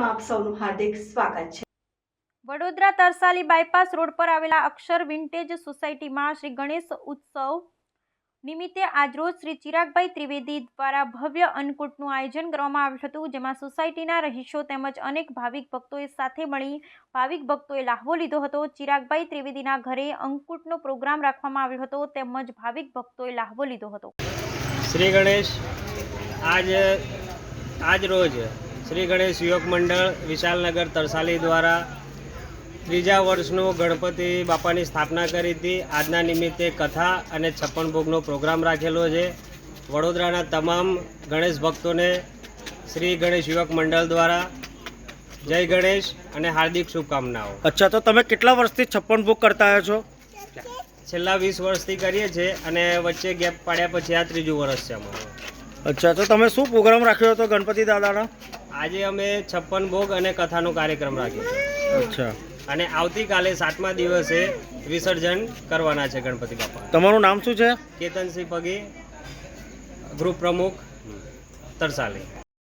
સમાચારમાં આપ સૌનું હાર્દિક સ્વાગત છે। વડોદરા તરસાલી બાયપાસ રોડ પર આવેલા અક્ષર વિન્ટેજ સોસાયટીમાં શ્રી ગણેશ ઉત્સવ નિમિત્તે આજરોજ શ્રી ચિરાગભાઈ ત્રિવેદી દ્વારા ભવ્ય અન્નકૂટનું આયોજન કરવામાં આવ્યું હતું, જેમાં સોસાયટીના રહીશો તેમજ અનેક ભાવિક ભક્તોએ સાથે મળી ભાવિક ભક્તોએ લાહવો લીધો હતો। ચિરાગભાઈ ત્રિવેદીના ઘરે અન્નકૂટનો પ્રોગ્રામ રાખવામાં આવ્યો હતો તેમજ ભાવિક ભક્તોએ લાહવો લીધો હતો। શ્રી ગણેશ આજ રોજ શ્રી ગણેશ યુવક મંડળ વિશાલનગર તરસાલી દ્વારા ત્રીજા વર્ષનું ગણપતિ બાપાની સ્થાપના કરી હતી। આજના નિમિત્તે કથા અને 56 ભોગનો પ્રોગ્રામ રાખેલો છે। વડોદરાના તમામ ગણેશ ભક્તોને શ્રી ગણેશ યુવક મંડળ દ્વારા જય ગણેશ અને હાર્દિક શુભકામનાઓ। અચ્છા, તો તમે કેટલા વર્ષથી 56 ભોગ કરતા આવ્યા છો? છેલ્લા 20 વર્ષથી કરીએ છીએ અને વચ્ચે ગેપ પાડ્યા પછી આ ત્રીજું વર્ષ છે અમારું। અચ્છા, તો તમે શું પ્રોગ્રામ રાખ્યો હતો ગણપતિ દાદાનો? આજે અમે 56 ભોગ અને કથાનો કાર્યક્રમ રાખ્યો છે। અચ્છા, અને આવતીકાલે 7મા દિવસે વિસર્જન કરવાના છે ગણપતિ બાપા। તમારું નામ શું છે? કેતનસિંહ પગી, ગ્રુપ પ્રમુખ તરસાલી।